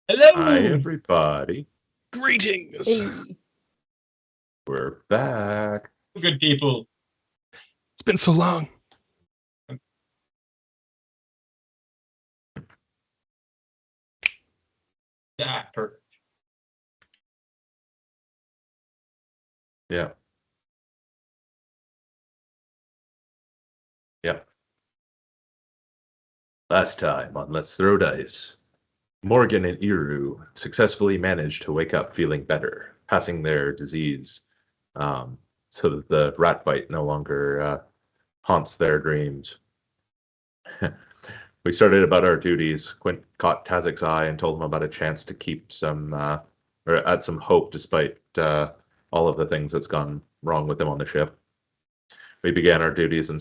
Hi, Hello! everybody. Greetings! Hey, We're back. Good people. It's been so long. Yeah, perfect. Yeah. Yeah. Last time on Let's Throw Dice, Morgan and Iru successfully managed to wake up feeling better, passing their disease, so that the rat bite no longer haunts their dreams. We started about our duties. Quint caught Tazik's eye and told him about a chance to keep some, or add some hope despite all of the things that's gone wrong with him on the ship. We began our duties, and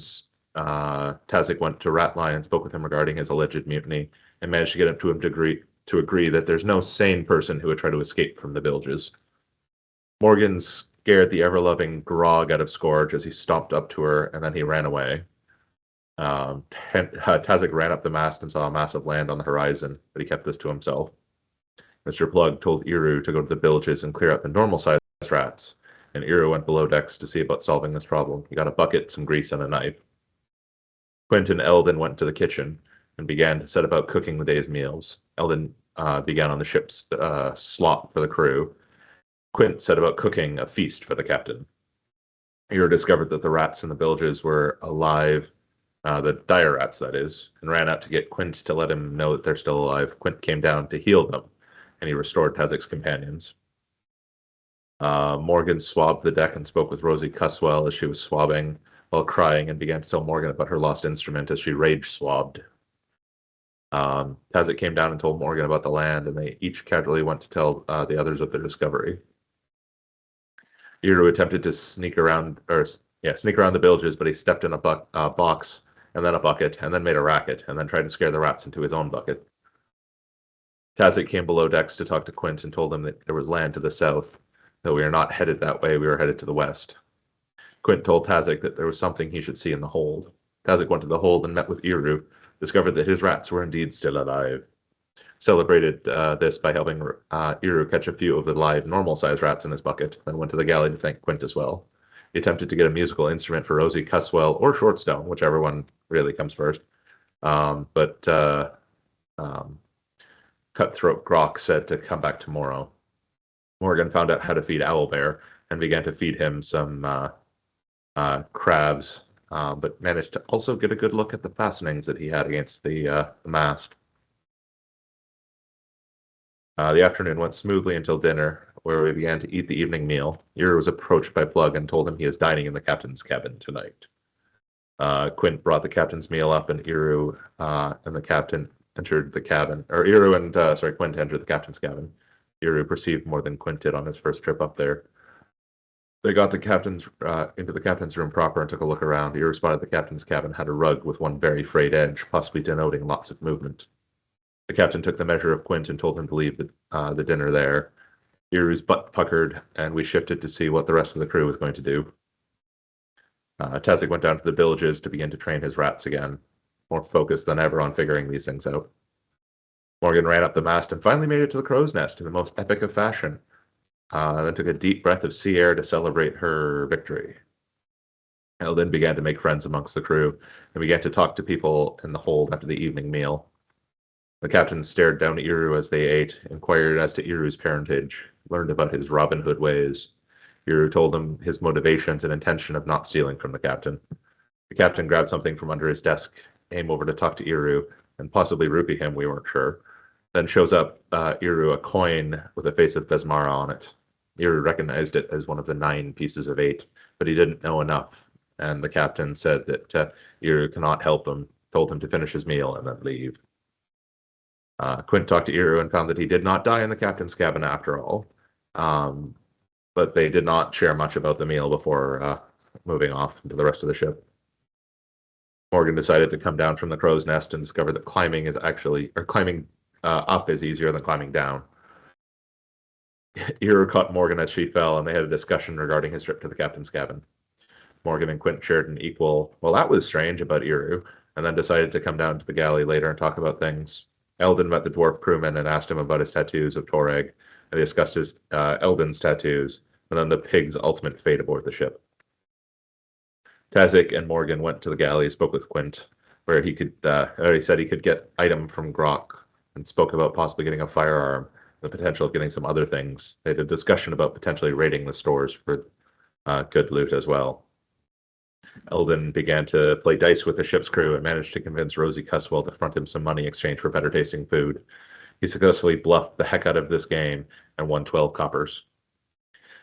Tazik went to Ratline and spoke with him regarding his alleged mutiny, and managed to get him to agree that there's no sane person who would try to escape from the bilges. Morgan scared the ever-loving Grog out of Scourge as he stomped up to her, and then he ran away. Tazik ran up the mast and saw a mass of land on the horizon, but he kept this to himself. Mr. Plug told Iru to go to the bilges and clear out the normal-sized rats, and Iru went below decks to see about solving this problem. He got a bucket, some grease, and a knife. Quint and Eldon went to the kitchen and began to set about cooking the day's meals. Eldon began on the ship's slop for the crew. Quint set about cooking a feast for the captain. Iru discovered that the rats in the bilges were alive, the dire rats, that is, and ran out to get Quint to let him know that they're still alive. Quint came down to heal them, and he restored Tazik's companions. Morgan swabbed the deck and spoke with Rosie Cuswell as she was swabbing while crying, and began to tell Morgan about her lost instrument as she rage swabbed. Tazik came down and told Morgan about the land, and they each casually went to tell the others of their discovery. Iru attempted to sneak around the bilges, but he stepped in a box and then a bucket, and then made a racket, and then tried to scare the rats into his own bucket. Tazik came below decks to talk to Quint and told him that there was land to the south, though we are not headed that way, we are headed to the west. Quint told Tazik that there was something he should see in the hold. Tazik went to the hold and met with Iru, discovered that his rats were indeed still alive. Celebrated this by helping Iru catch a few of the live, normal-sized rats in his bucket, then went to the galley to thank Quint as well. He attempted to get a musical instrument for Rosie Cuswell or Shortstone, whichever one really comes first. But Cutthroat Grok said to come back tomorrow. Morgan found out how to feed Owlbear and began to feed him some crabs, but managed to also get a good look at the fastenings that he had against the mast. The afternoon went smoothly until dinner, where we began to eat the evening meal. Iru was approached by Plug and told him he is dining in the captain's cabin tonight. Quint brought the captain's meal up, and Iru and the captain entered the cabin. Or Iru and Quint entered the captain's cabin. Iru perceived more than Quint did on his first trip up there. They got the captain's into the captain's room proper and took a look around. Iru spotted the captain's cabin had a rug with one very frayed edge, possibly denoting lots of movement. The captain took the measure of Quint and told him to leave the dinner there. Iru's butt puckered, and we shifted to see what the rest of the crew was going to do. Tazik went down to the bilges to begin to train his rats again, more focused than ever on figuring these things out. Morgan ran up the mast and finally made it to the crow's nest in the most epic of fashion, then took a deep breath of sea air to celebrate her victory. Eldon began to make friends amongst the crew and began to talk to people in the hold after the evening meal. The captain stared down at Iru as they ate, inquired as to Iru's parentage, learned about his Robin Hood ways. Iru told him his motivations and intention of not stealing from the captain. The captain grabbed something from under his desk, came over to talk to Iru, and possibly rupee him, we weren't sure. Then shows up Iru a coin with a face of Besmara on it. Iru recognized it as one of the 9 pieces of 8, but he didn't know enough, and the captain said that Iru cannot help him, told him to finish his meal and then leave. Quint talked to Iru and found that he did not die in the captain's cabin after all, but they did not share much about the meal before moving off into the rest of the ship. Morgan decided to come down from the crow's nest and discovered that climbing up is easier than climbing down. Iru caught Morgan as she fell, and they had a discussion regarding his trip to the captain's cabin. Morgan and Quint shared an equal, well, that was strange about Iru, and then decided to come down to the galley later and talk about things. Eldon met the dwarf crewman and asked him about his tattoos of Toreg, and they discussed his Eldon's tattoos, and then the pig's ultimate fate aboard the ship. Tazik and Morgan went to the galley, spoke with Quint, where he said he could get item from Grok, and spoke about possibly getting a firearm, the potential of getting some other things. They had a discussion about potentially raiding the stores for good loot as well. Eldon began to play dice with the ship's crew and managed to convince Rosie Cuswell to front him some money in exchange for better tasting food. He successfully bluffed the heck out of this game and won 12 coppers.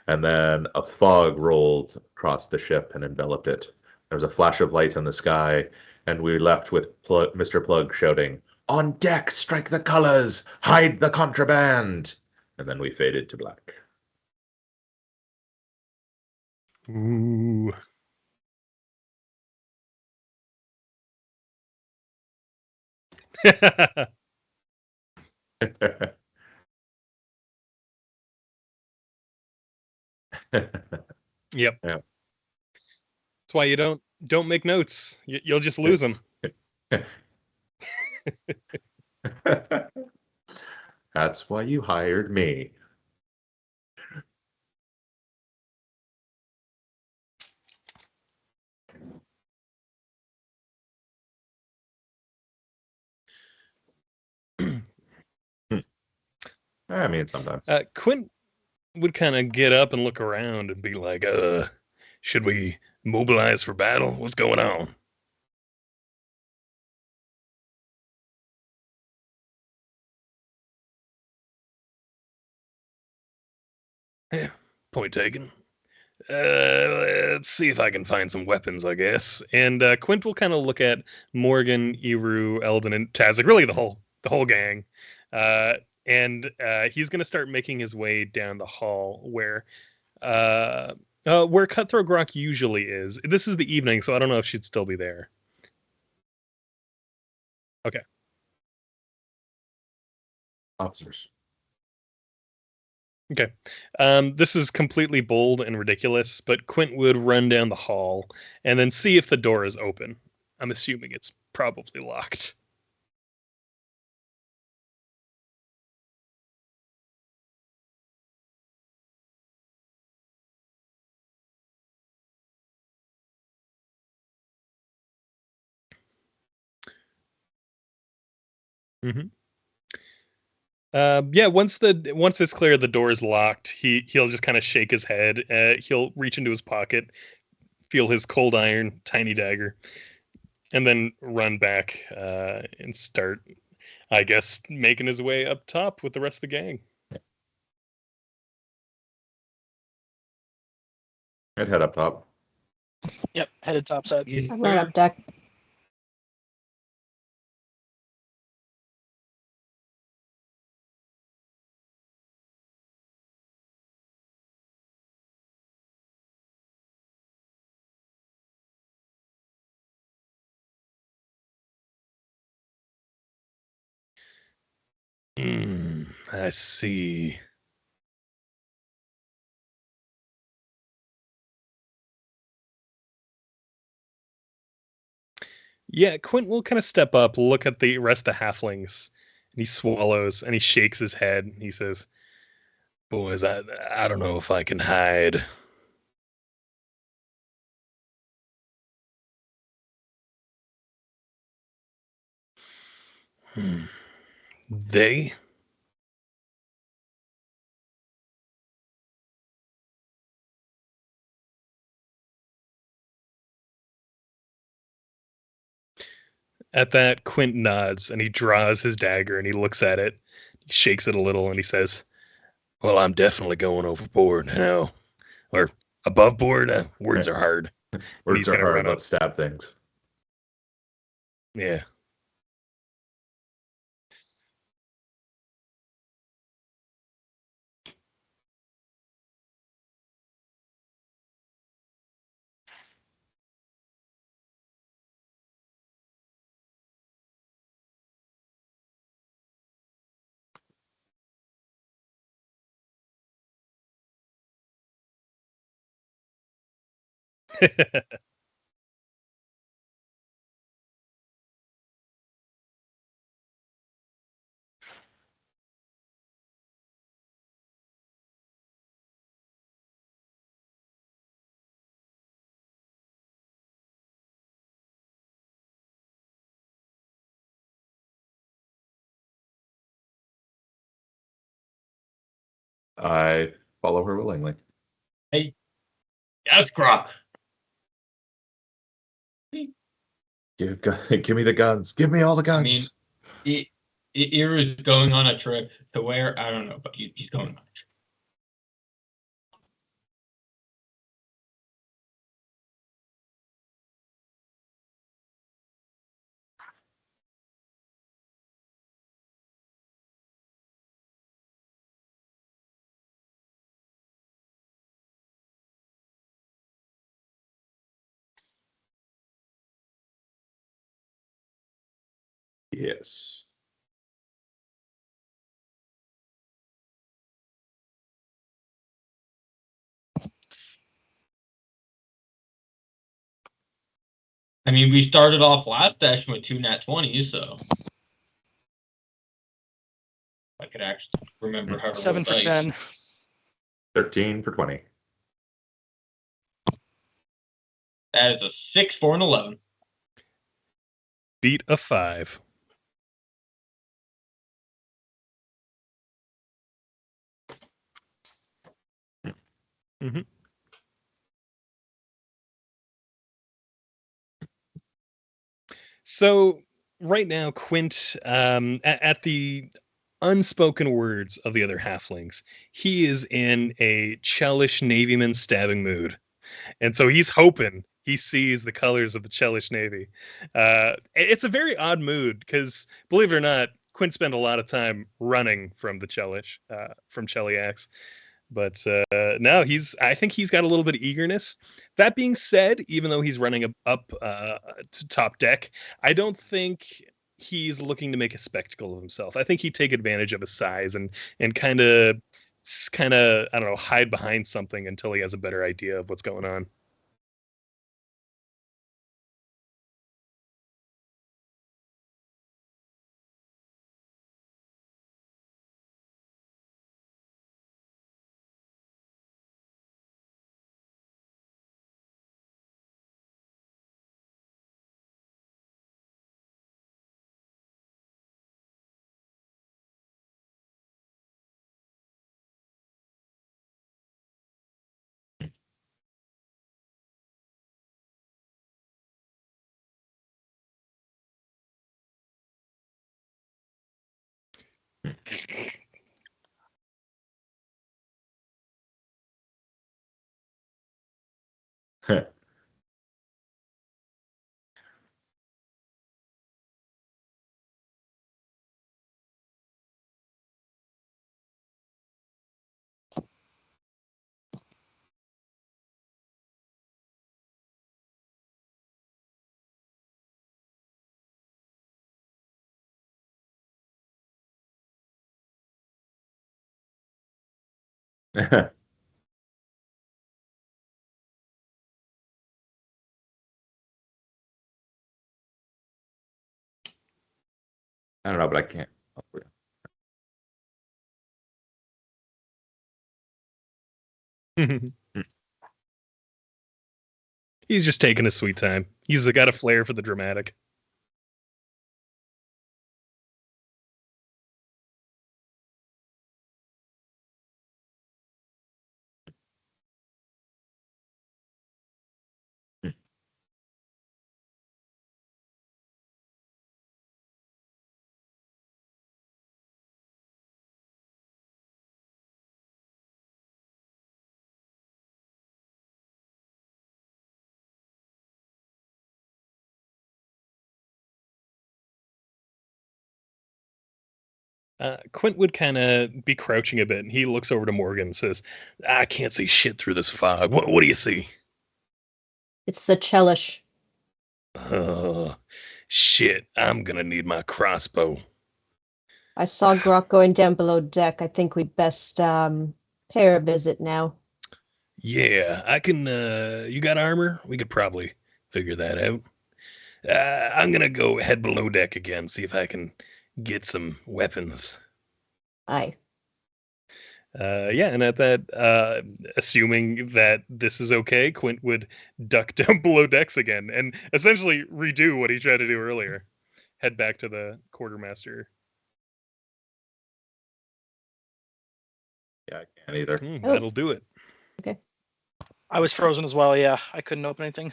And then a fog rolled across the ship and enveloped it. There was a flash of light in the sky, and we left with Mr. Plug shouting, "On deck, strike the colors! Hide the contraband!" And then we faded to black. Ooh. Yep. Yeah. That's why you don't make notes. You'll just lose them. That's why you hired me. I mean, sometimes. Quint would kind of get up and look around and be like, should we mobilize for battle? What's going on? Yeah, point taken. Let's see if I can find some weapons, I guess. And Quint will kind of look at Morgan, Eru, Eldon, and Tazik, really the whole gang. And he's gonna start making his way down the hall where Cutthroat Grok usually is. This is the evening, so I don't know if she'd still be there. Okay. Officers. Okay. This is completely bold and ridiculous, but Quint would run down the hall and then see if the door is open. I'm assuming it's probably locked. Mm-hmm. Yeah, once it's clear the door is locked, he'll just kind of shake his head. He'll reach into his pocket, feel his cold iron tiny dagger, and then run back and start, I guess, making his way up top with the rest of the gang. I'd head up top. Yep, headed topside. I'm going up deck. I see. Yeah, Quint will kind of step up, look at the rest of halflings, and he swallows and he shakes his head. And he says, "Boys, I don't know if I can hide." They? At that, Quint nods and he draws his dagger and he looks at it. He shakes it a little and he says, "Well, I'm definitely going overboard now. Or above board. Words are hard." Words he's are gonna hard. run up. Let's stab things. Yeah. I follow her willingly. Hey, yes, Grok. Give me the guns. Give me all the guns. I mean, Iru's going on a trip to where? I don't know, but he's going on a trip. Yes. I mean, we started off last session with 2 nat 20s, so I could actually remember how to 7 roll for dice. 10. 13 for 20. That is a 6, 4, and 11. Beat a 5. Mm-hmm. So right now, Quint, at the unspoken words of the other halflings, he is in a Chelish Navyman stabbing mood. And so he's hoping he sees the colors of the Chelish Navy. It's a very odd mood because, believe it or not, Quint spent a lot of time running from the Chelish, from Cheliax. But no, I think he's got a little bit of eagerness. That being said, even though he's running up to top deck, I don't think he's looking to make a spectacle of himself. I think he'd take advantage of his size and kind of I don't know, hide behind something until he has a better idea of what's going on. I don't know, but I can't. He's just taking a sweet time. He's got a flair for the dramatic. Quint would kind of be crouching a bit, and he looks over to Morgan and says, "I can't see shit through this fog. What do you see?" It's the Chelish. Oh, shit. I'm gonna need my crossbow. I saw Grok going down below deck. I think we'd best pay her a visit now. Yeah, I can. You got armor? We could probably figure that out. I'm gonna go head below deck again, see if I can get some weapons. Aye. Yeah, and at that, assuming that this is okay, Quint would duck down below decks again and essentially redo what he tried to do earlier. Head back to the quartermaster. Yeah, I can't either. That'll do it. I was frozen as well. Yeah, I couldn't open anything.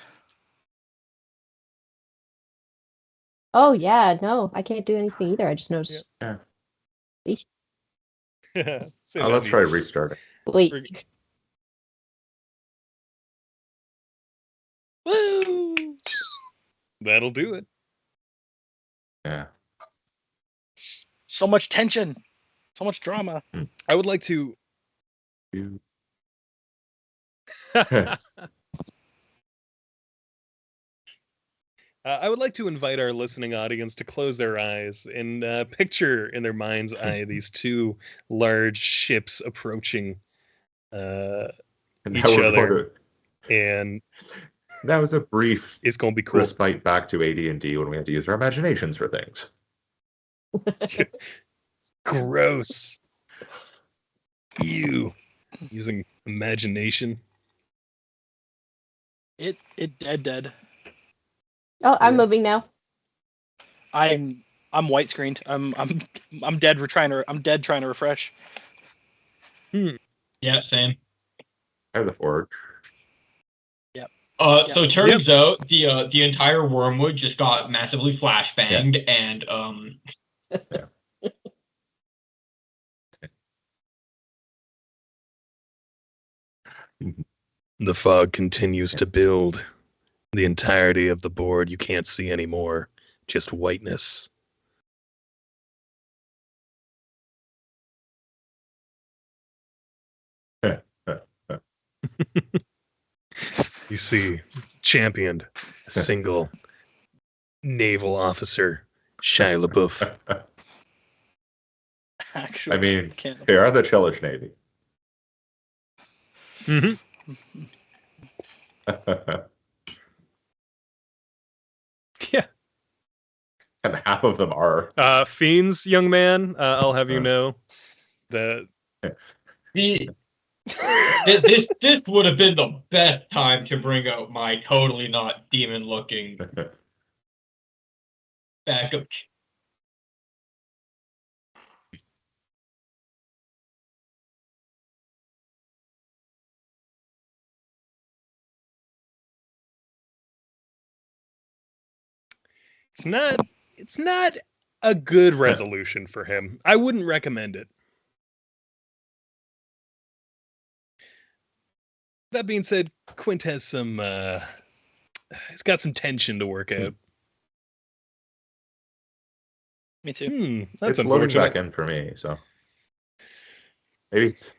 Oh yeah, no, I can't do anything either. I just noticed. Yeah. Same Let's as try me. restarting. Wait. Woo! That'll do it. Yeah. So much tension, so much drama. I would like to. You- I would like to invite our listening audience to close their eyes and picture in their mind's eye these two large ships approaching And now each we're other, going and that was a brief it's going to be cool. respite back to AD&D when we had to use our imaginations for things. Gross. Ew. Using imagination. It dead. Oh, I'm Yeah. moving now. I'm white screened. I'm dead. I'm dead trying to refresh. Yeah, same. I have the forge. So turns out the entire wormwood just got massively flashbanged, and The fog continues to build. The entirety of the board you can't see anymore. Just whiteness. You see, championed, a single naval officer, Shia LaBeouf. Actually, I mean, can't. they are the Cheliax Navy. Mm-hmm. Yeah. And half of them are. Fiends, young man, I'll have you know that. this would have been the best time to bring out my totally not demon looking backup. It's not a good resolution for him. I wouldn't recommend it. That being said, Quint has some he's got some tension to work out. Me too. That's It's loading unfortunate. back in for me, so maybe it's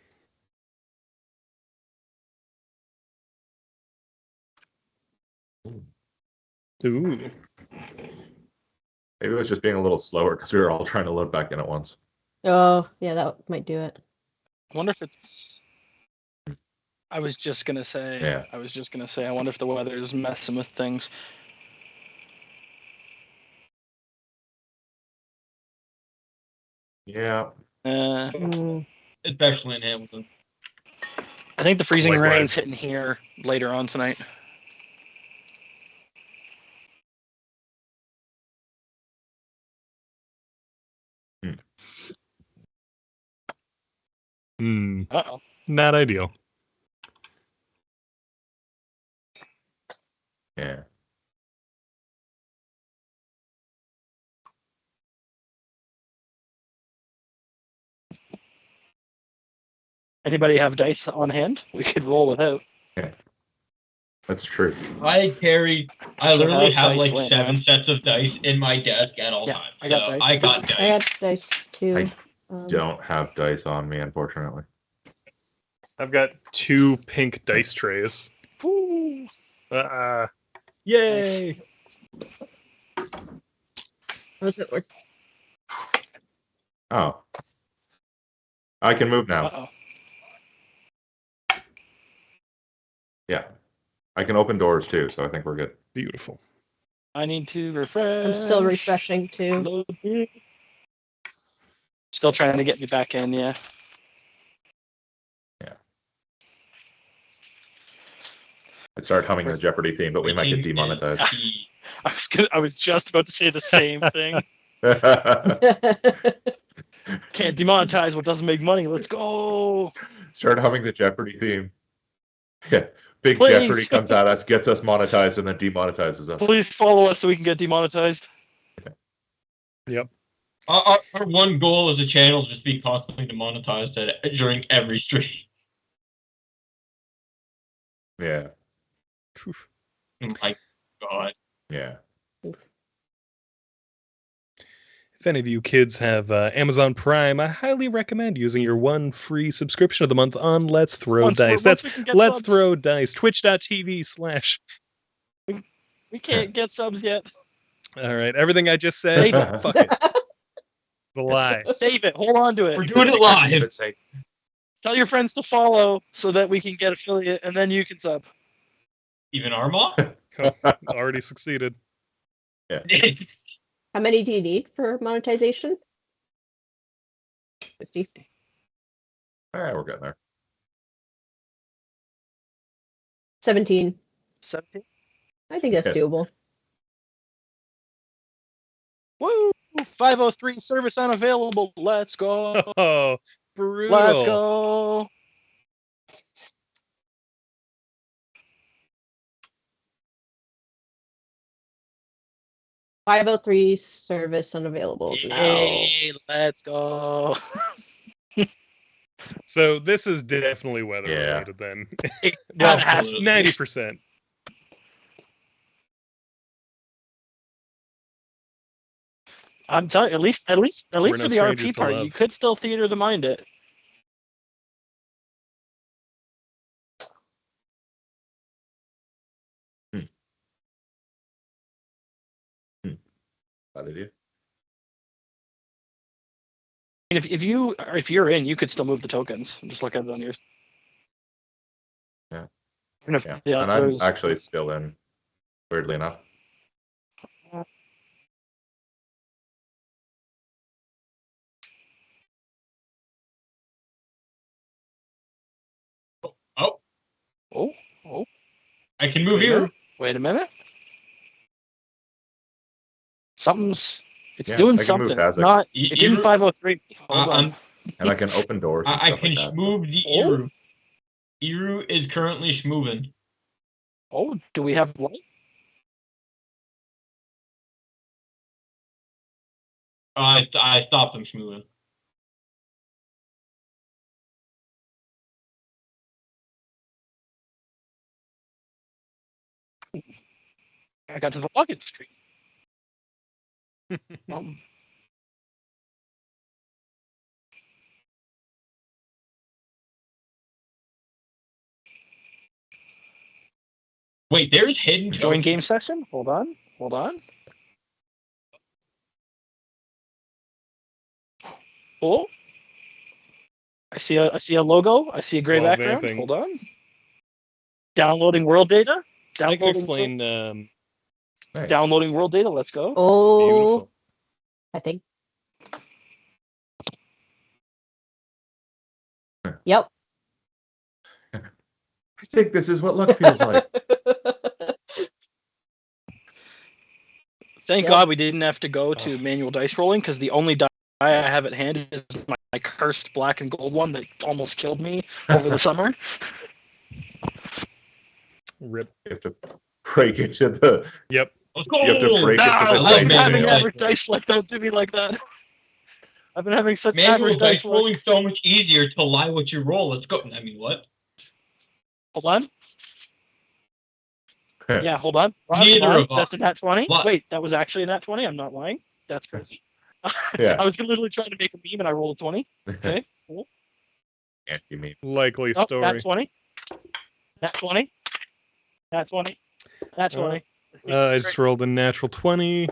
Ooh. maybe it was just being a little slower because we were all trying to load back in at once. Oh, yeah, that might do it. I wonder if it's. I was just gonna say. Yeah. I wonder if the weather is messing with things. Yeah. Mm. Especially in Hamilton. I think the freezing Likewise. rain's hitting here later on tonight. Uh-oh. Not ideal. Yeah. Anybody have dice on hand? We could roll without. That's true. I literally have dice like laying 7 around. sets of dice in my desk at all Yeah, times. I got So dice. I got dice. I got dice too. Don't have dice on me, unfortunately. I've got 2 pink dice trays. Woo. Yay! How does it work? Oh. I can move now. Uh-oh. Yeah. I can open doors too, so I think we're good. Beautiful. I need to refresh. I'm still refreshing too. Load here. Still trying to get me back in, yeah. I'd start humming the Jeopardy theme, but we might get demonetized. I was just about to say the same thing. Can't demonetize what doesn't make money. Let's go. Start humming the Jeopardy theme. Yeah. Big Please. Jeopardy comes at us, gets us monetized, and then demonetizes us. Please follow us so we can get demonetized. Yep. Our one goal as a channel is just be constantly demonetized during every stream. Yeah. Phew. Oh my God. Yeah. If any of you kids have Amazon Prime, I highly recommend using your one free subscription of the month on Let's Throw Once Dice. we That's can get Let's subs. Throw Dice. Twitch.tv/. We can't get subs yet. All right. Everything I just said, Save it. fuck it. It's a lie. Save it. Hold on to We're it. doing it live. But say, Tell your friends to follow so that we can get affiliate, and then you can sub. Even Armand? Oh, it's already succeeded. How many do you need for monetization? 50. all right, we're getting there. 17. 17. I think that's Yes. doable. Woo! 503 service unavailable. Let's go. Oh, brutal. Let's go. .503 service unavailable now. Hey, let's go. So this is definitely weather Yeah. related then. It Well, kinda has to be. 90%. I'm telling you, at least We're for no the strangers RP to part, you love. could still theater the mind it. Bad idea. I mean, if you're in, you could still move the tokens. Just look at it on yours. Yeah. And if Yeah. the And I'm others, actually still in, weirdly enough. Oh, oh, I can move wait a here. minute. Wait a minute. It's Yeah, doing I can move something. It's Kazakh. not. It didn't 503. Hold on. And I can open doors and I stuff can like that. schmoove the Oh. Iru. Iru is currently schmooving. Oh, do we have life? I stopped him schmooving. I got to the login screen. Um, Wait, there's hidden join tokens. game session. Hold on. Oh, I see a logo. I see a gray While background. vamping. Hold on. Downloading world data. I can Downloading explain. Nice. Downloading world data. Let's go. Oh, Beautiful. I think. Yep. I think this is what luck feels like. Thank Yep. God we didn't have to go to manual dice rolling because the only die I have at hand is my cursed black and gold one that almost killed me over the summer. Rip. You have to break into the. Yep. Let's go. You have to break into I the love I've been dice having mail. average dice luck. Don't do me like that. I've been having such Manual average dice dice luck. rolling so much easier to lie what you roll. Let's go. I mean, what? Hold on. Yeah, hold on. Neither Hold on. of us. That's a nat 20. What? Wait, that was actually a nat 20. I'm not lying. That's crazy. Yeah. I was literally trying to make a meme and I rolled a 20. Okay. Yeah, you mean. Likely Oh, story. nat 20. Nat 20. Nat 20. Nat 20. I just rolled a natural 20.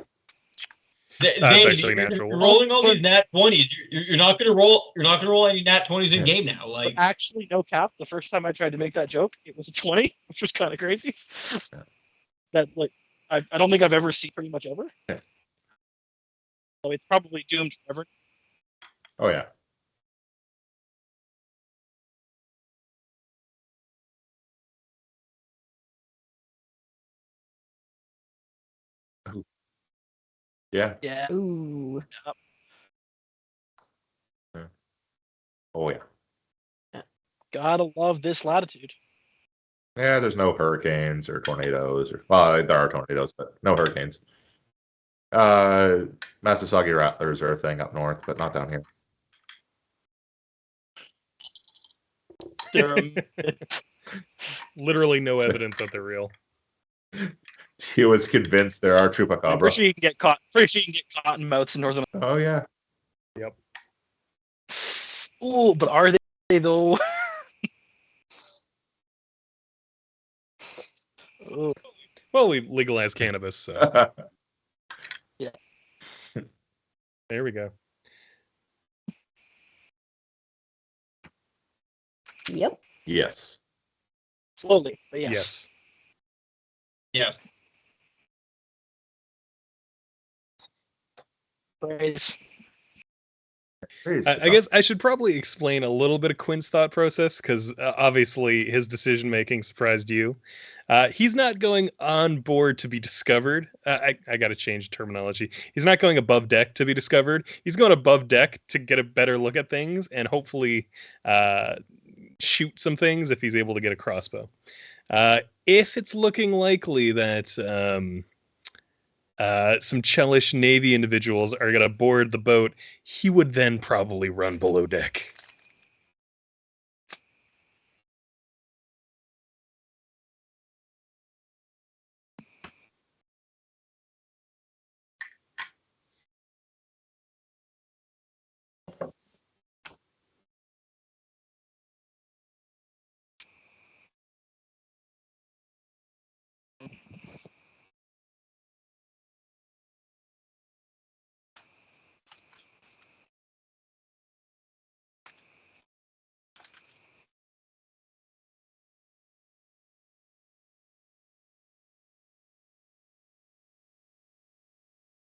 Dave, actually you're natural. rolling all these nat 20s. You're not gonna roll. You're not gonna roll any nat 20s in Yeah. game now. Like, Actually, no cap. The first time I tried to make that joke, it was a 20, which was kind of crazy. Yeah. That I don't think I've ever seen pretty much ever. Yeah. So it's probably doomed forever. Oh yeah. Yeah. Yeah. Ooh. Oh yeah. Gotta love this latitude. Yeah, there's no hurricanes or tornadoes, or well, there are tornadoes, but no hurricanes. Massasauga rattlers are a thing up north, but not down here. They're Literally no evidence that they're real. He was convinced there are I'm pretty chupacabra. sure you can get caught. Pretty sure you can get cottonmouths in northern. Oh yeah. Yep. Ooh, but are they though? Ooh. Well, we legalized cannabis, so there we go. Yep. Yes. Slowly, but yes. Yes. Yes. Praise. I guess I should probably explain a little bit of Quinn's thought process because obviously his decision making surprised you. He's not going on board to be discovered. I got to change terminology. He's not going above deck to be discovered. He's going above deck to get a better look at things and hopefully shoot some things if he's able to get a crossbow. If it's looking likely that some Chelish Navy individuals are going to board the boat, he would then probably run below deck.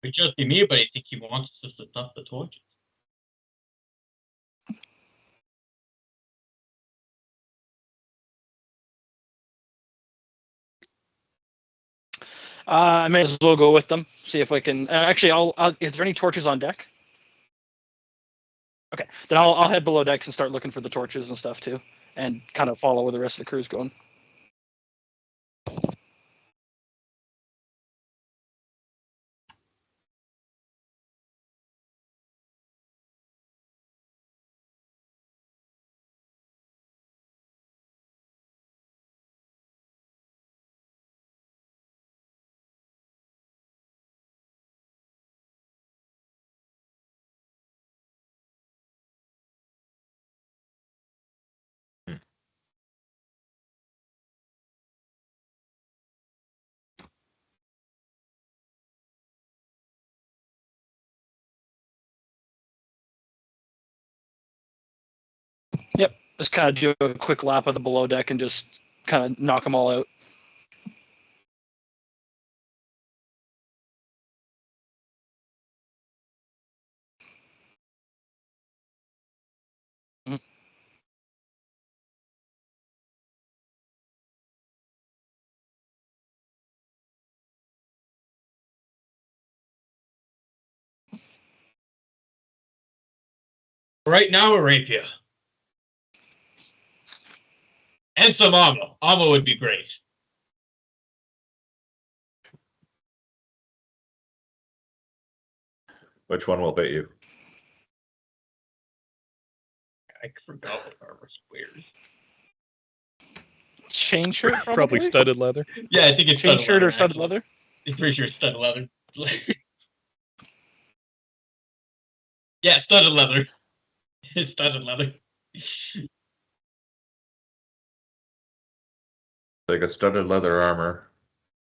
It just be me, but I think he wants us to stuff the torches. I may as well go with them. See if we can. Actually, I'll. Is there any torches on deck? Okay, then I'll head below decks and start looking for the torches and stuff too, and kind of follow where the rest of the crew's going. Yep, just kind of do a quick lap of the below deck and just kind of knock them all out. Right now, a rapier. And some armor. Armor would be great. Which one will bait you? I forgot what armor squares. Chain shirt, Probably studded leather. Yeah, I think it's Chain studded shirt leather, or studded actually. leather. I'm pretty sure it's studded leather. Yeah, studded leather. It's studded leather. Take a studded leather armor.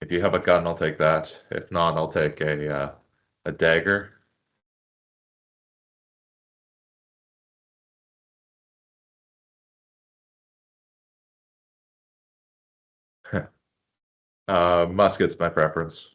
If you have a gun, I'll take that. If not, I'll take a dagger. Musket's my preference.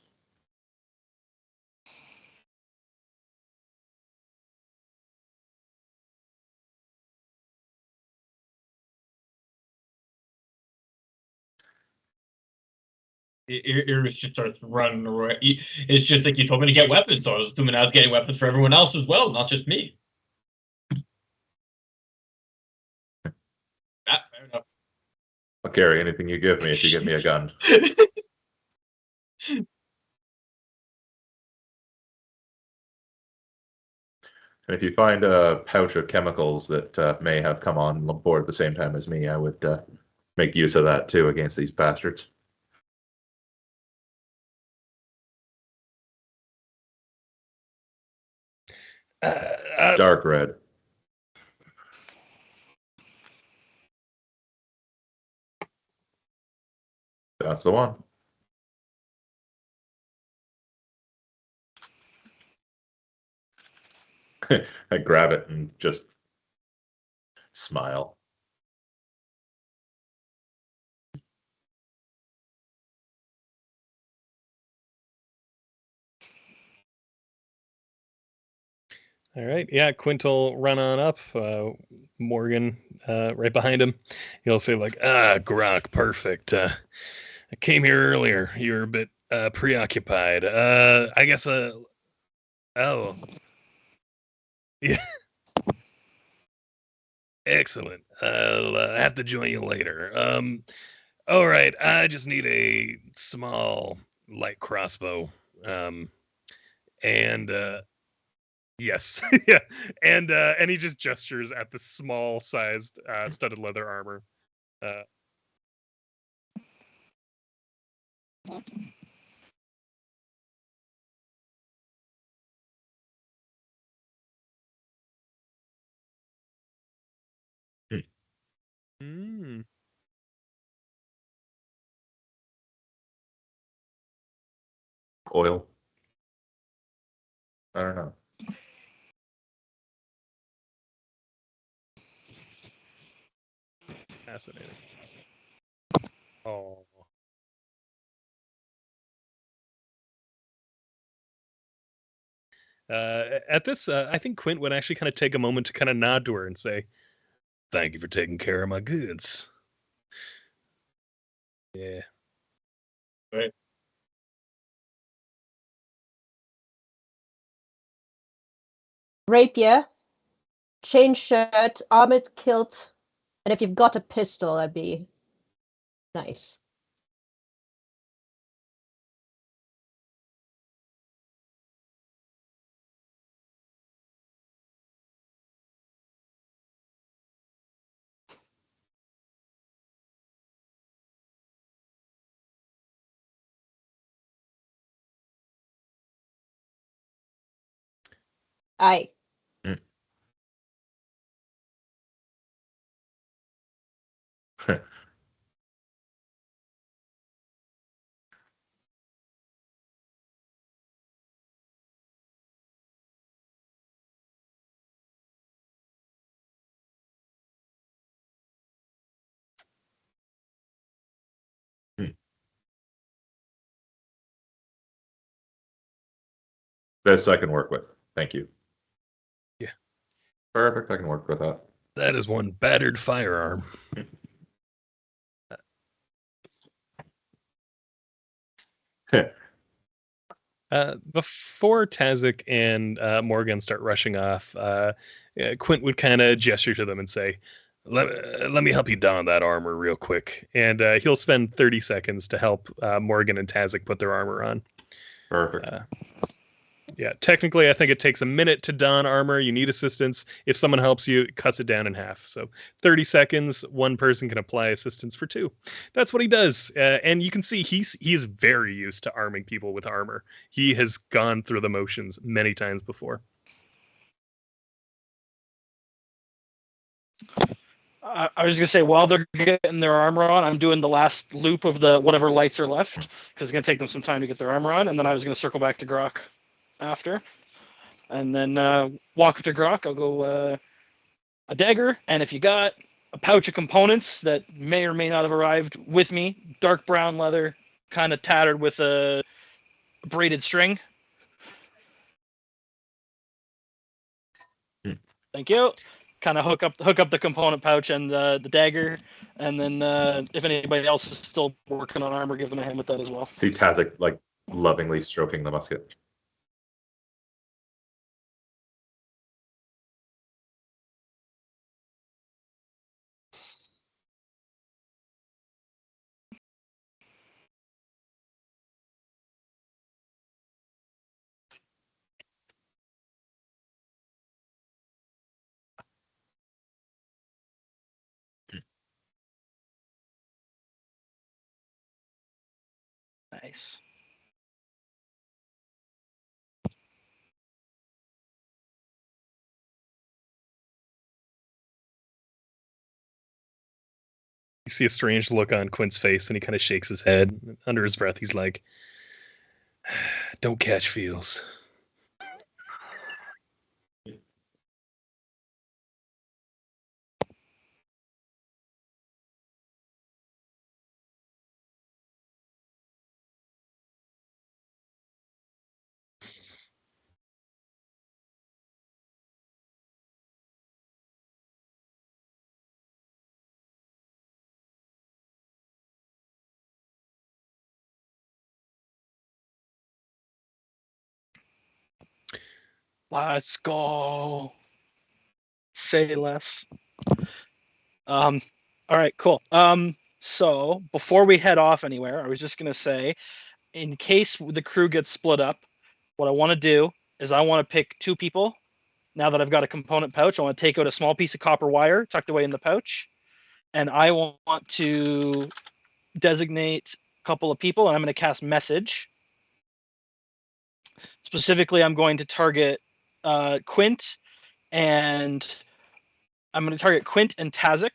Iris just starts running away. It's just like you told me to get weapons, so I was assuming I was getting weapons for everyone else as well, not just me. Fair enough. I'll carry anything you give me if you give me a gun. And if you find a pouch of chemicals that may have come on board at the same time as me, I would make use of that too against these bastards. Dark red. That's the one. I grab it and just smile. All right. Yeah, Quint will run on up. Morgan right behind him. He'll say like, Grok, perfect. I came here earlier. You were a bit preoccupied. I guess, oh. Yeah. Excellent. I'll have to join you later. All right. I just need a small light crossbow. And yes, yeah, and he just gestures at the small sized studded leather armor. Uh, mm, Oil. I don't know. fascinating. Oh. At this, I think Quint would actually kind of take a moment to kind of nod to her and say, "Thank you for taking care of my goods." Yeah. Right. Rapier, chain shirt, armored kilt, and if you've got a pistol, that'd be nice. Aye. Best I can work with. Thank you. Yeah. Perfect. I can work with that. That is one battered firearm. Before Tazik and Morgan start rushing off, Quint would kind of gesture to them and say, let me help you don that armor real quick. And he'll spend 30 seconds to help Morgan and Tazik put their armor on. Perfect. Yeah, technically, I think it takes a minute to don armor. You need assistance. If someone helps you, it cuts it down in half. So 30 seconds, one person can apply assistance for two. That's what he does. And you can see he's very used to arming people with armor. He has gone through the motions many times before. I was gonna say while they're getting their armor on, I'm doing the last loop of the whatever lights are left because it's gonna take them some time to get their armor on, and then I was gonna circle back to Grok after, and then walk up to Grok. I'll go a dagger, and if you got a pouch of components that may or may not have arrived with me, dark brown leather, kind of tattered with a braided string. Thank you. Kind of hook up the component pouch and the dagger, and then if anybody else is still working on armor, give them a hand with that as well. See Tazik like lovingly stroking the musket. Nice. You see a strange look on Quint's face, and he kind of shakes his head. Under his breath, he's like, "Don't catch feels." Let's go. Say less. All right, cool. So before we head off anywhere, I was just gonna say, in case the crew gets split up, what I want to do is I want to pick 2 people. Now that I've got a component pouch, I want to take out a small piece of copper wire tucked away in the pouch, and I want to designate a couple of people, and I'm going to cast message. Specifically, I'm going to target Quint, and I'm going to target Quint and Tazik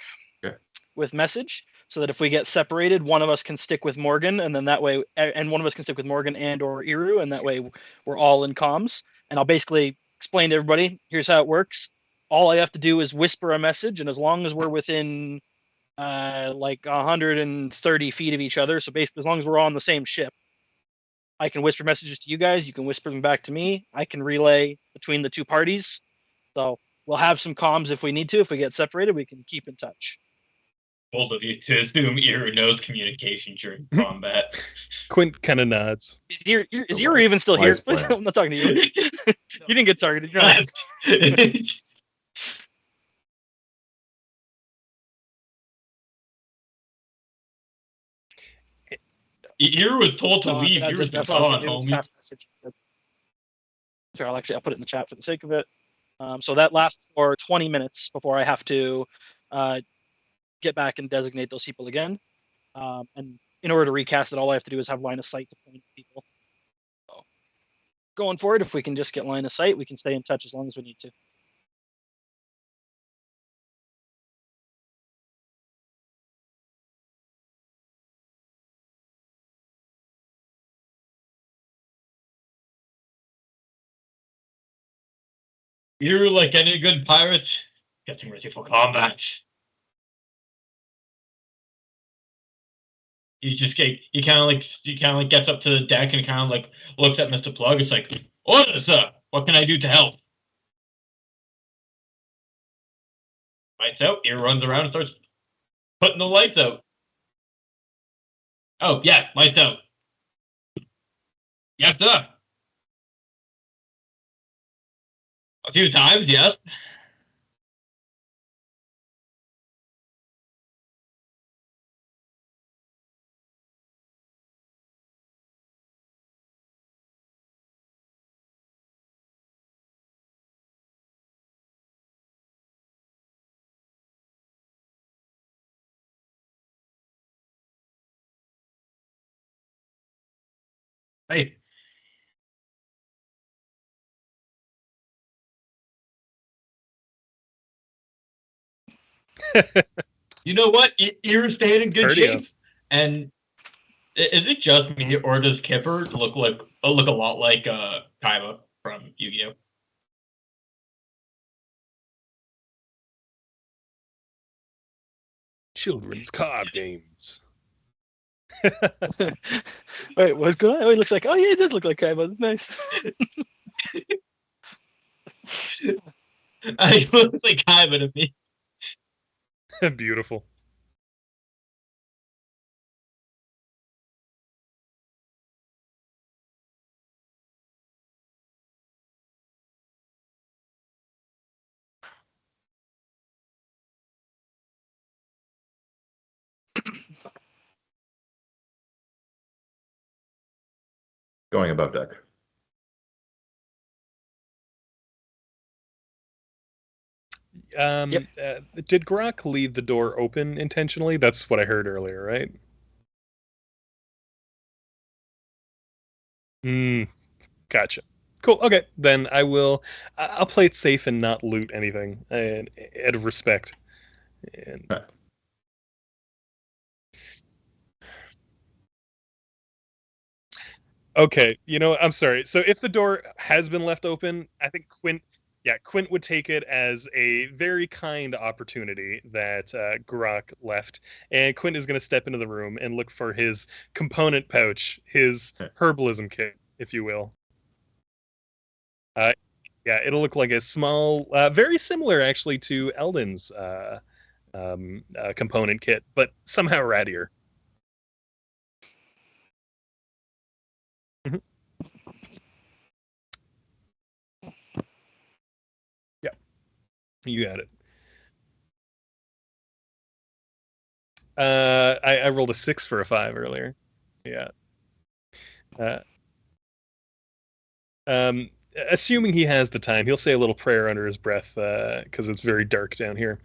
with message, so that if we get separated, one of us can stick with Morgan, and then that way, and one of us can stick with Morgan and or Iru, and that way we're all in comms. And I'll basically explain to everybody, here's how it works. All I have to do is whisper a message, and as long as we're within like 130 feet of each other, so basically as long as we're all on the same ship, I can whisper messages to you guys, you can whisper them back to me, I can relay between the 2 parties. So we'll have some comms if we need to. If we get separated, we can keep in touch. Bold of you to assume Iru knows communication during combat. Quint kind of nods. Is Iru even still here? Wise plan. I'm not talking to you. You didn't get targeted. You're not. Iru was told to No, leave. that's Iru's it. That's been all gone, I do is homie. cast message. Sorry, I'll put it in the chat for the sake of it. So that lasts for 20 minutes before I have to get back and designate those people again. And in order to recast it, all I have to do is have line of sight to point at people. So going forward, if we can just get line of sight, we can stay in touch as long as we need to. Iru, like any good pirate, getting ready for combat. He kind of like gets up to the deck and kind of like looks at Mr. Plug. It's like, order, sir. What can I do to help? Lights out. Iru runs around and starts putting the lights out. Oh yeah, lights out. Yes, sir. A few times, yes. Hey. You know what? You're staying in good Cardio. shape. And is it just me, or does Kipper look a lot like Kaiba from Yu-Gi-Oh? Children's card games. Wait, what's going on? Oh, he looks like. Oh yeah, it does look like Kaiba. Nice. It looks like Kaiba to me. Beautiful. Going above deck. Did Grok leave the door open intentionally? That's what I heard earlier, right? Gotcha. Cool. Okay, then I'll play it safe and not loot anything, and out of respect. And okay, I'm sorry. So if the door has been left open, I think Quint would take it as a very kind opportunity that Grok left, and Quint is going to step into the room and look for his component pouch, his herbalism kit, if you will. Uh, yeah, it'll look like a small, very similar actually to Eldon's component kit, but somehow rattier. Mhm. Yeah, you got it. I rolled a 6 for a 5 earlier. Yeah. Uh, um, assuming he has the time, he'll say a little prayer under his breath because it's very dark down here.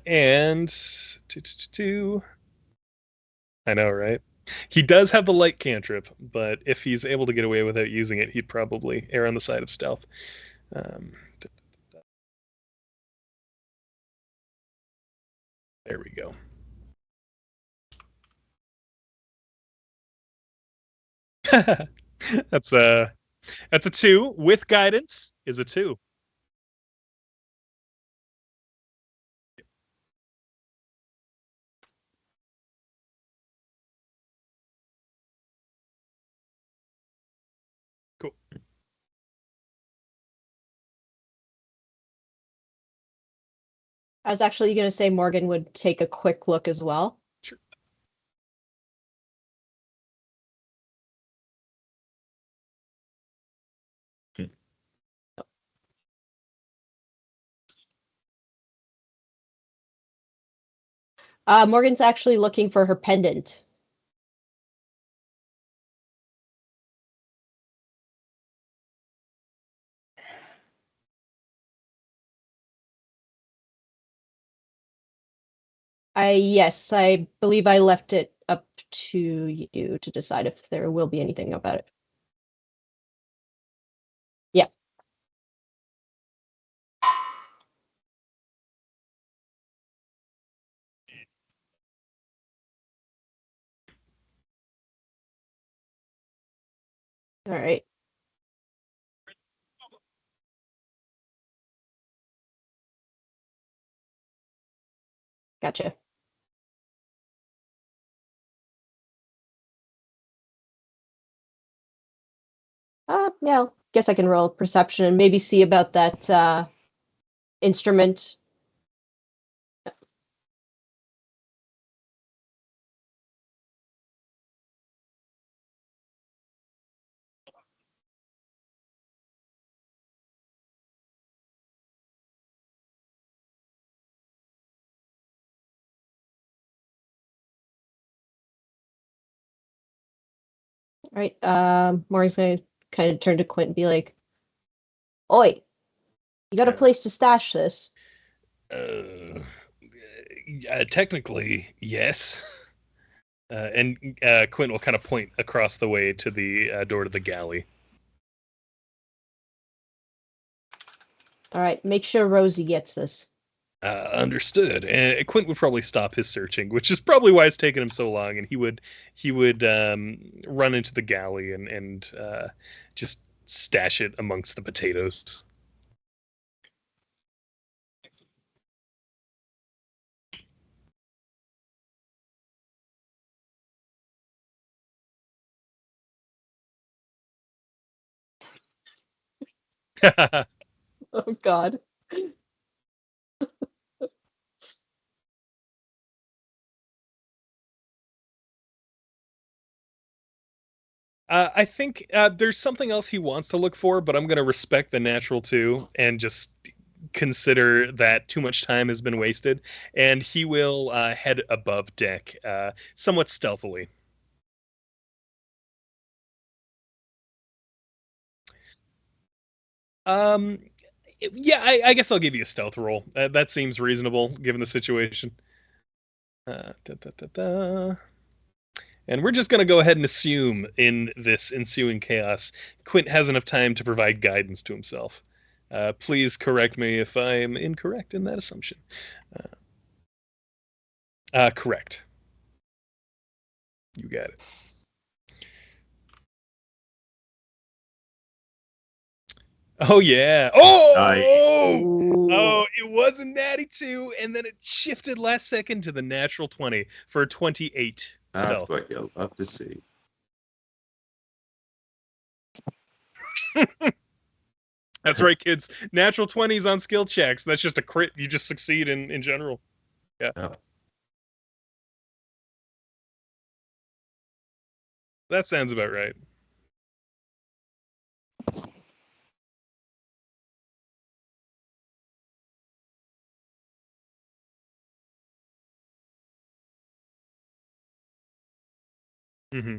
And I know, right? He does have the light cantrip, but if he's able to get away without using it, he'd probably err on the side of stealth. Um, there we go. that's a 2 with guidance is a 2. Cool. I was actually going to say Morgan would take a quick look as well. Sure. Morgan's actually looking for her pendant. Yes, I believe I left it up to you to decide if there will be anything about it. Yeah. All right. Gotcha. Yeah, guess I can roll perception and maybe see about that instrument. All right. Morgan's gonna kind of turn to Quint and be like, "Oi, you got a place to stash this?" Technically, yes. And Quint will kind of point across the way to the door to the galley. All right. Make sure Rosie gets this. Understood. And Quint would probably stop his searching, which is probably why it's taken him so long. And he would run into the galley and just stash it amongst the potatoes. Oh God. I think there's something else he wants to look for, but I'm going to respect the natural too and just consider that too much time has been wasted. And he will head above deck, somewhat stealthily. Um, yeah, I guess I'll give you a stealth roll. That seems reasonable given the situation. Da, da, da, da. And we're just going to go ahead and assume in this ensuing chaos, Quint has enough time to provide guidance to himself. Please correct me if I'm incorrect in that assumption. Correct. You got it. Oh, yeah. Oh, it was a natty 2, and then it shifted last second to the natural 20 for 28 That's stealth. what you'll love to see. That's right, kids. Natural 20s on skill checks. That's just a crit. You just succeed in general. Yeah. Oh. That sounds about right. Mm-hmm.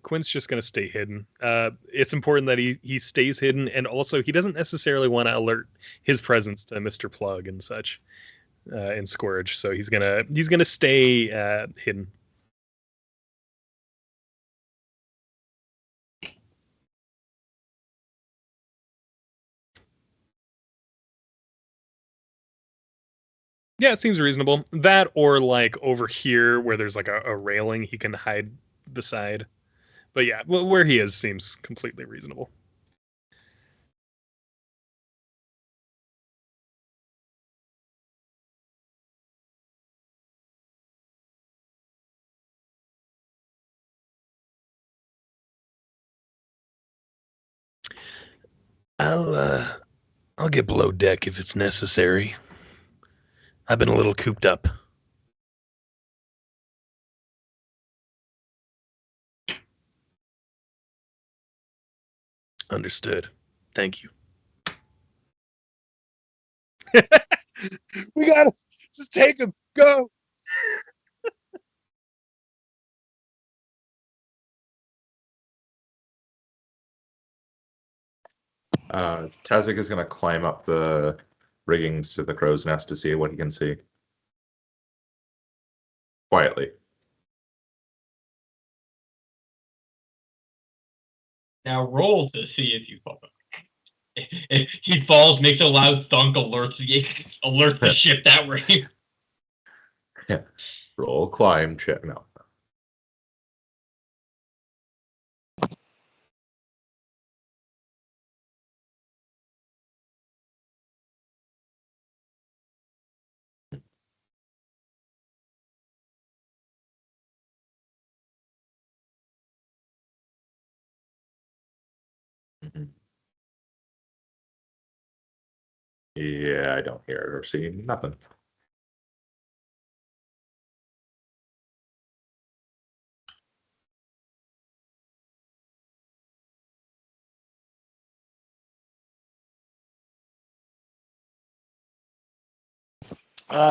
Quint's just going to stay hidden. It's important that he stays hidden, and also he doesn't necessarily want to alert his presence to Mr. Plug and such in Scourge. So he's gonna stay hidden. Yeah, it seems reasonable. That or like over here where there's like a railing, he can hide the side. But yeah, where he is seems completely reasonable. I'll get below deck if it's necessary. I've been a little cooped up. Understood. Thank you. We gotta just take him. Go. Tazik is going to climb up the riggings to the crow's nest to see what he can see. Quietly. Now roll to see if you fall. If he falls, makes a loud thunk, alert the ship that way. Roll, climb, check. No. Mhm. Yeah, I don't hear or see nothing.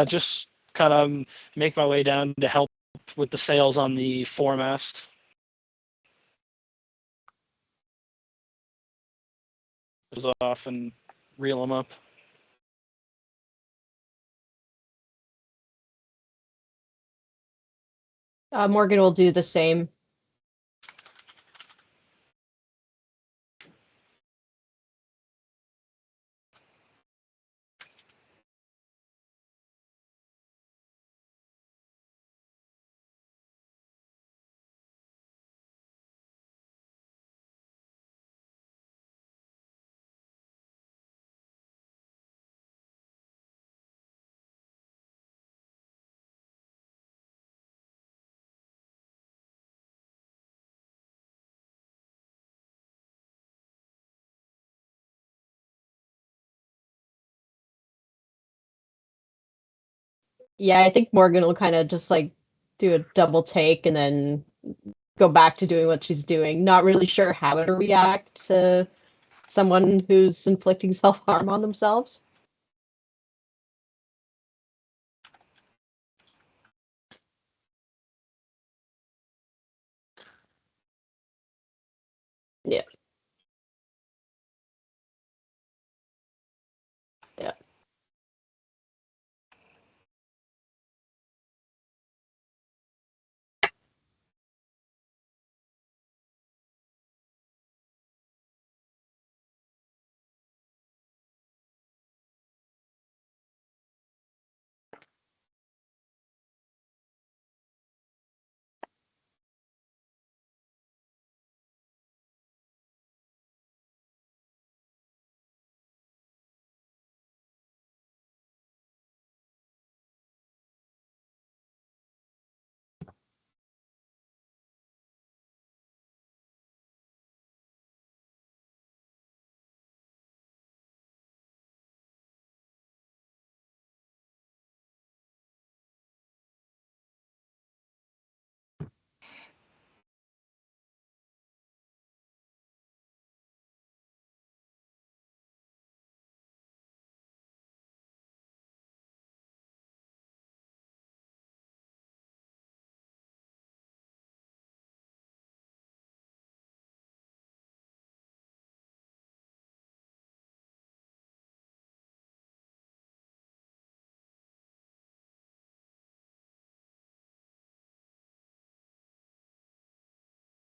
Just kind of make my way down to help with the sails on the foremast. Goes off and reel them up. Morgan will do the same. Yeah, I think Morgan will kind of just like do a double take and then go back to doing what she's doing. Not really sure how to react to someone who's inflicting self-harm on themselves. Yeah. Yeah.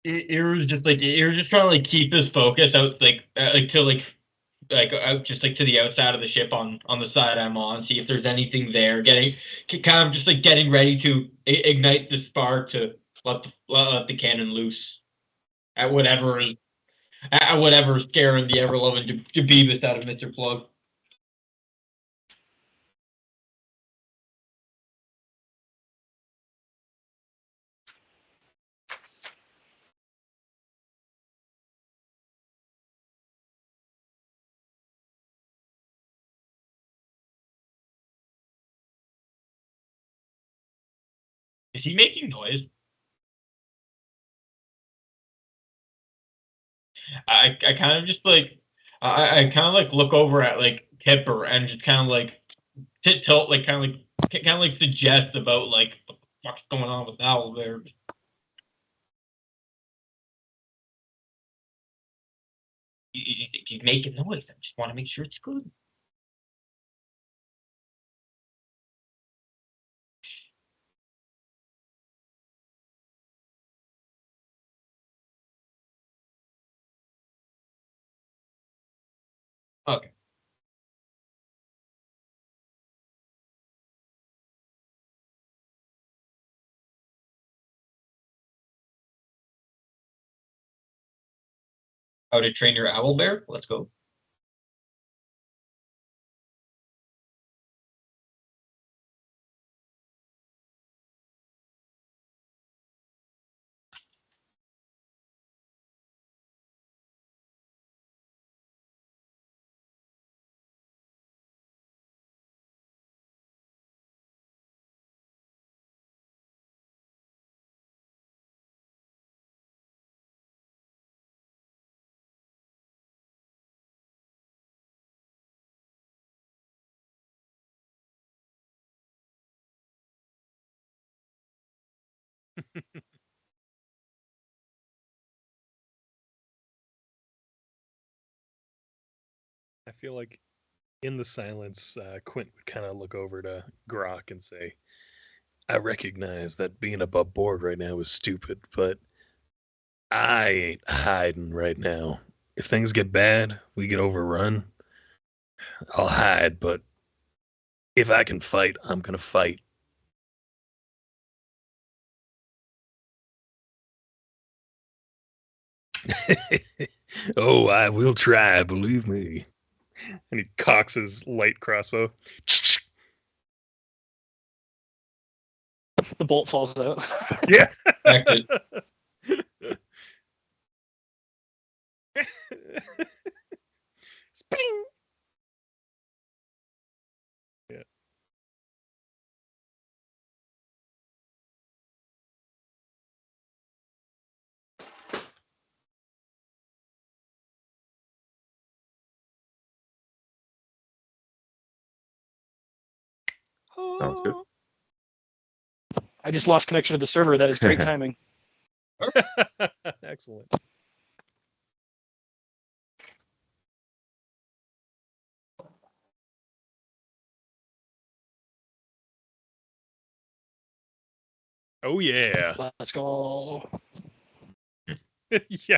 It was just like it was just trying to like keep his focus out like to like out just like to the outside of the ship on the side I'm on, see if there's anything there. Getting kind of just like getting ready to ignite the spark to let the cannon loose at whatever scaring the ever loving Jabibus out of Mr. Plug. Is he making noise? I kind of just like I kind of like look over at like Kipper and just kind of like tilt like kind of like suggest about like what the fuck's going on with Owl there. He's making noise. I just want to make sure it's good. Okay. How to train your owl bear? Let's go. I feel like in the silence, Quint would kind of look over to Grok and say, I recognize that being above board right now is stupid, but I ain't hiding right now. If things get bad, we get overrun, I'll hide, but if I can fight, I'm gonna fight. Oh, I will try, believe me. And he cocks his light crossbow. The bolt falls out. Yeah. Acted. Sping. Yeah. Sounds good. I just lost connection to the server. That is great timing. Excellent. Oh yeah. Let's go. Yeah.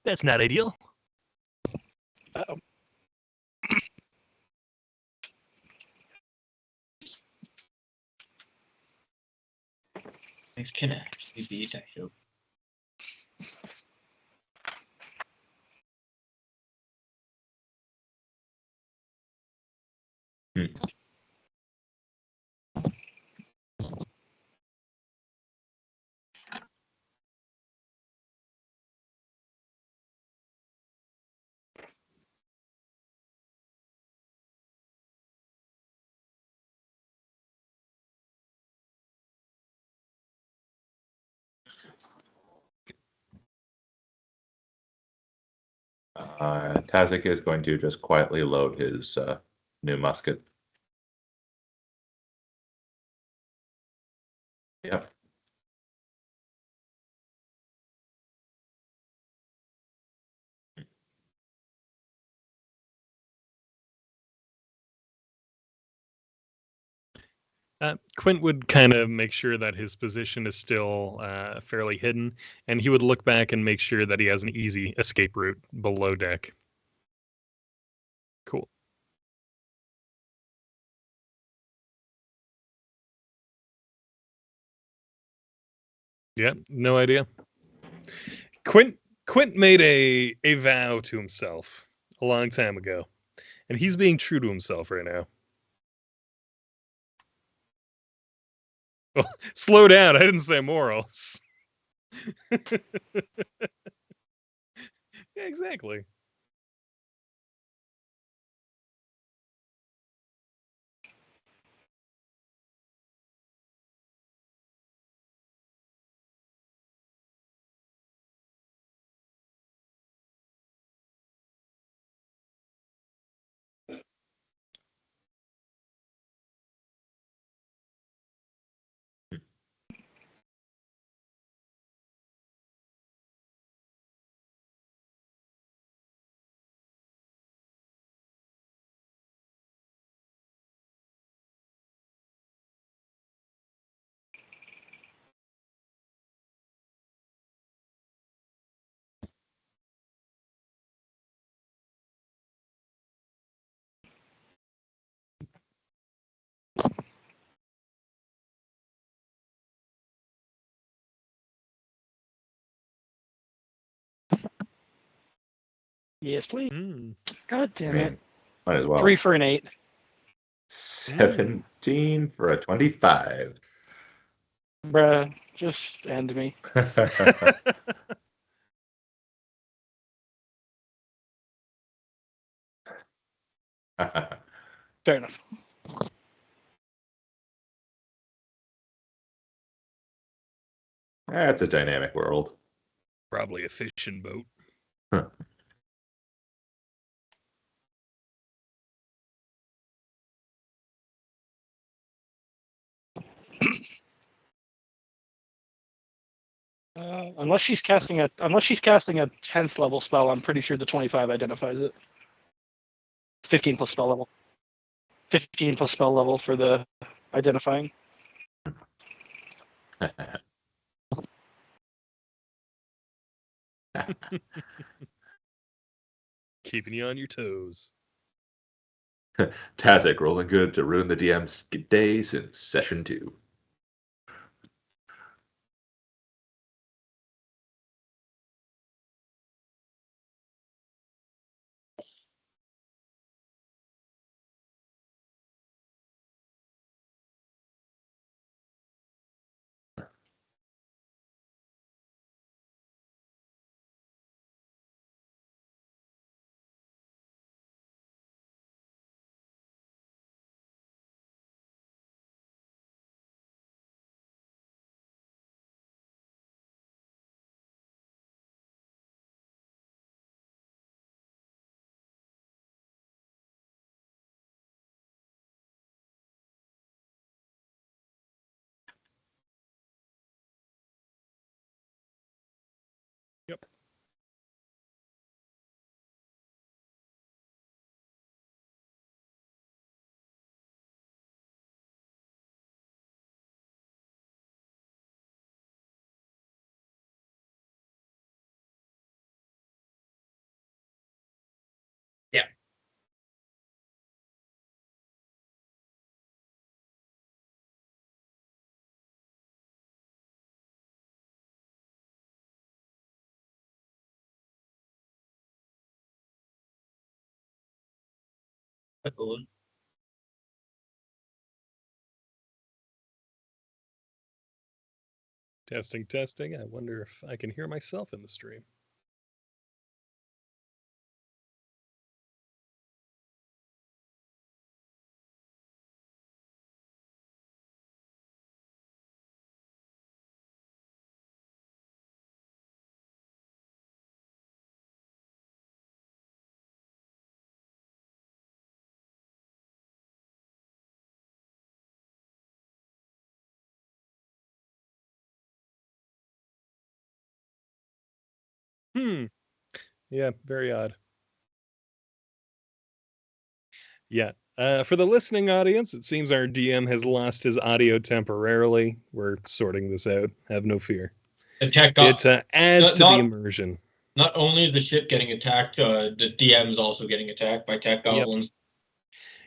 That's not ideal. Uh-oh. It can actually be actually. Tazik is going to just quietly load his new musket. Yep. Quint would kind of make sure that his position is still fairly hidden, and he would look back and make sure that he has an easy escape route below deck. Cool. Yeah, no idea. Quint made a vow to himself a long time ago, and he's being true to himself right now. Oh, slow down. I didn't say morals. Yeah, exactly. Yes, please. Mm. God I damn it. mean, might as well. 3 for an 8. 17 for a 25. Bruh, just end me. Fair enough. That's a dynamic world. Probably a fishing boat. Unless she's casting a 10th level spell, I'm pretty sure the 25 identifies it. 15 plus spell level. 15 plus spell level for the identifying. Keeping you on your toes. Tazik rolling good to ruin the DM's day since session 2. Yep. Testing, testing. I wonder if I can hear myself in the stream. Yeah, very odd. Yeah. For the listening audience, it seems our DM has lost his audio temporarily. We're sorting this out. Have no fear. Attack It adds to the not- immersion. Not only is the ship getting attacked, the DM is also getting attacked by tech goblins.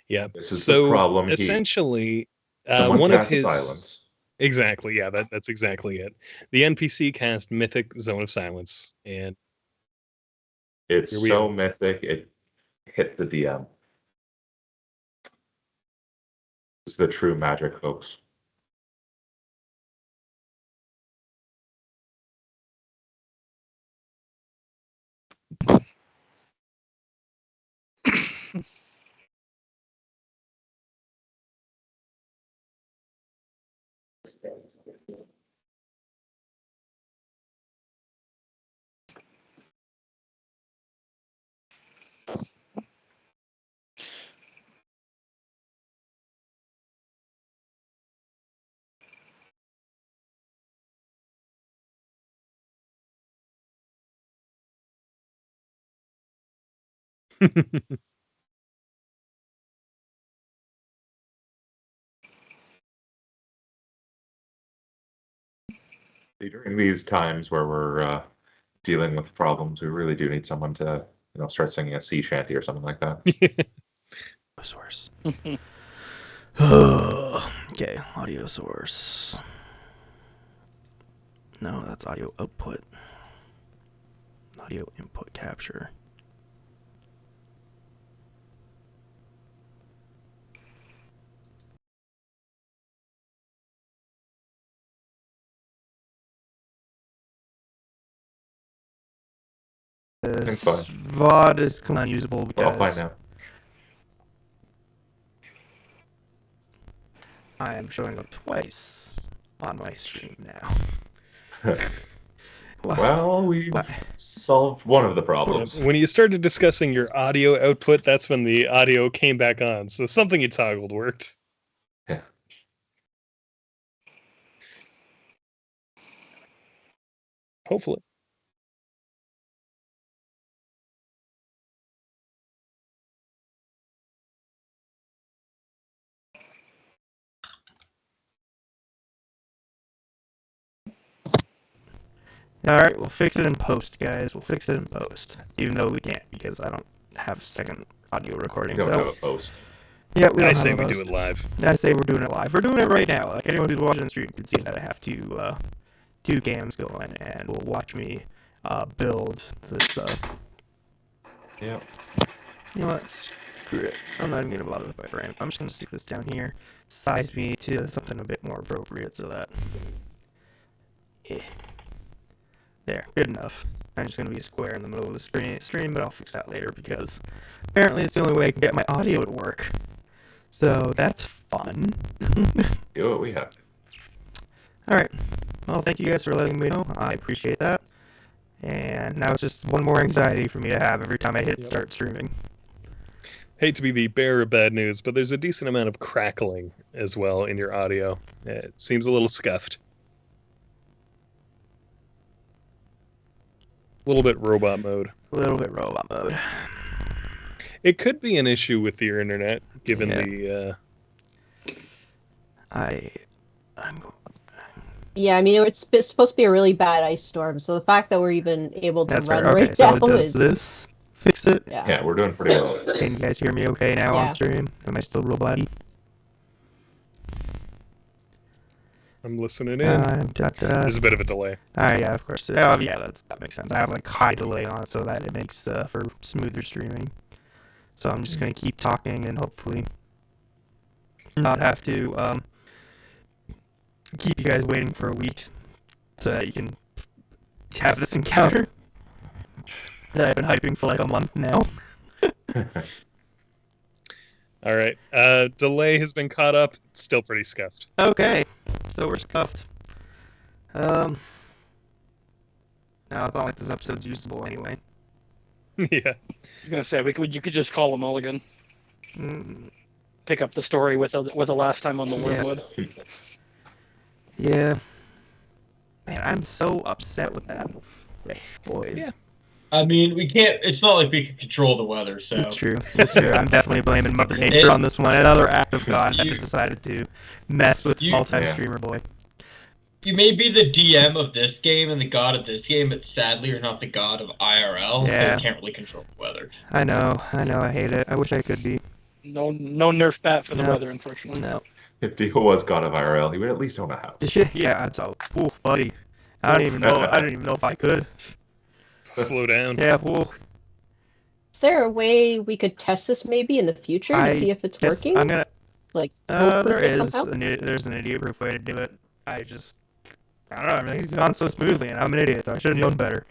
Yeah. This is so the problem. Essentially, Someone one of cast his silence. Exactly. Yeah, that's exactly it. The NPC cast Mythic Zone of Silence, and It's here we so are. mythic, it hit the DM. It's the true magic, folks. During these times where we're dealing with problems, we really do need someone to, start singing a sea shanty or something like that. Source. Okay, audio source. No, that's audio output. Audio input capture. It's fine. VOD is unusable Well, fine because now. I am showing up twice on my stream now. Well, we What? solved one of the problems. When you started discussing your audio output, that's when the audio came back on. So something you toggled worked. Yeah. Hopefully. Alright, we'll fix it in post, guys. We'll fix it in post. Even though we can't because I don't have second audio recording. We don't So have a post. yeah, we don't I have say a we post. do it live. I say we're doing it live. We're doing it right now. Like anyone who's watching the stream can see that I have two cams going, and will watch me build this. Yeah. You know what? Screw it. I'm not even gonna bother with my frame. I'm just gonna stick this down here, size me to something a bit more appropriate, so that. Yeah. There, good enough. I'm just gonna be a square in the middle of the stream, but I'll fix that later because apparently it's the only way I can get my audio to work. So that's fun. Do what we have. Alright. Well, thank you guys for letting me know. I appreciate that. And now it's just one more anxiety for me to have every time I hit start streaming. Hate to be the bearer of bad news, but there's a decent amount of crackling as well in your audio. It seems a little scuffed. A little bit robot mode. A little bit robot mode. It could be an issue with your internet, given Yeah. the. I'm. Yeah, I mean, it's supposed to be a really bad ice storm, so the fact that we're even able to That's run right. Okay, right so now does is this fix it? yeah. Yeah, we're doing pretty well. Can you guys hear me okay now Yeah. on stream? Am I still robot-y? I'm listening in. There's a bit of a delay. Yeah, of course. Oh, yeah, that makes sense. I have like high delay on it, so that it makes for smoother streaming. So I'm just gonna keep talking and hopefully not have to keep you guys waiting for a week so that you can have this encounter that I've been hyping for like a month now. All right. Delay has been caught up. It's still pretty scuffed. Okay, so we're scuffed. Now it's not like this episode's usable anyway. Yeah. I was gonna say you could just call a mulligan. Mm, Pick up the story with a last time on the Wormwood. yeah. Man, I'm so upset with that. Hey, boys. Yeah. I mean, we can't. It's not like we can control the weather, so. It's true. It's true. I'm definitely blaming Mother Nature on this one. Another act of God that You- decided to mess with You- small-time Yeah. streamer boy. You may be the DM of this game and the god of this game, but sadly you're not the god of IRL. Yeah. So you can't really control the weather. I know. I hate it. I wish I could be. No Nerf bat for the No. weather, unfortunately. No. If Dio was god of IRL, he would at least own a house. Yeah, it's all. Ooh, buddy. I don't even know if I could. Slow down. Yeah, ooh. Is there a way we could test this maybe in the future to see if it's Yes, working? I'm gonna. Like, There foolproof it is. somehow? There's an idiot-proof way to do it. I don't know. Everything's gone so smoothly, and I'm an idiot, so I should have known better.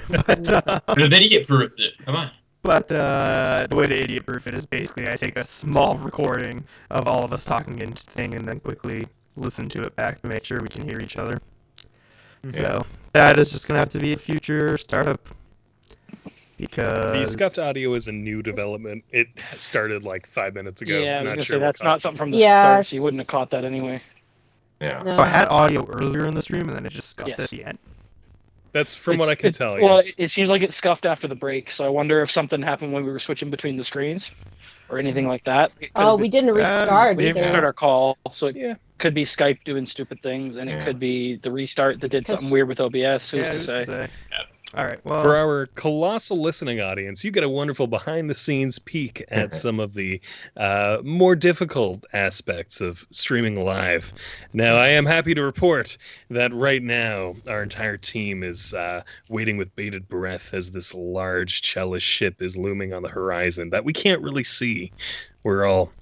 But then you get proofed it. Come on. But the way to idiot-proof it is basically I take a small recording of all of us talking into thing and then quickly listen to it back to make sure we can hear each other. So that is just gonna have to be a future startup. Because The scuffed audio is a new development. It started like 5 minutes ago. Yeah, I was Not gonna sure say what that's not caused something it. from the Yeah, start, so you wouldn't have caught that anyway. Yeah. No. so I had audio earlier in the stream and then it just scuffed Yes. at the end. That's from what I can tell. Well, Yes. it seems like it scuffed after the break, so I wonder if something happened when we were switching between the screens, or anything like that. It could Oh, have we been- didn't restart we didn't either. restart our call, so it Yeah. could be Skype doing stupid things, and it Yeah. could be the restart that did 'Cause- something weird with OBS. Who's Yeah, to who's say? All right. Well, For our colossal listening audience, you get a wonderful behind-the-scenes peek at some of the more difficult aspects of streaming live. Now, I am happy to report that right now our entire team is waiting with bated breath as this large Cheliax ship is looming on the horizon that we can't really see. We're all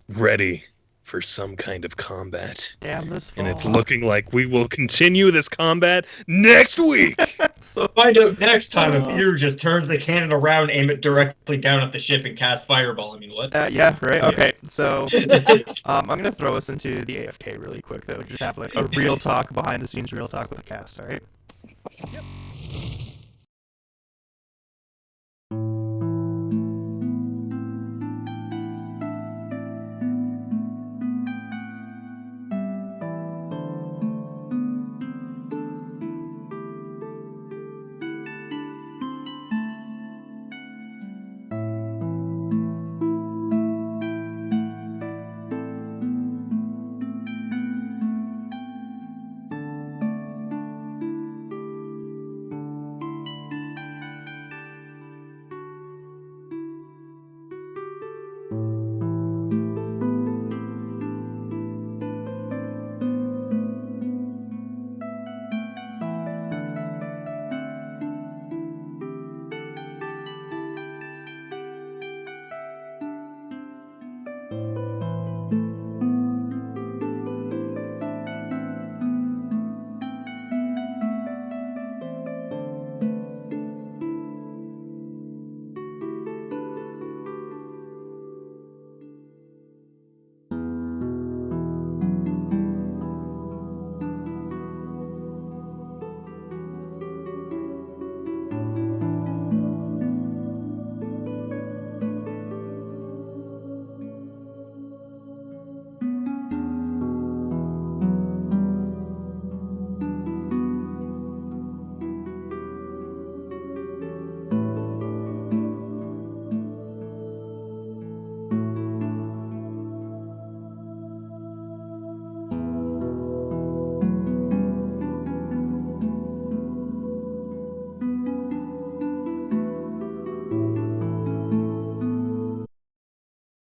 ready for some kind of combat. damn this. And it's fall. looking like we will continue this combat next week. so. Find out next time if Ear just turns the cannon around, aim it directly down at the ship, and cast fireball. I mean, what? Yeah. Right. Okay. So. I'm gonna throw us into the AFK really quick though. Just have like a real talk behind the scenes, real talk with the cast. All right.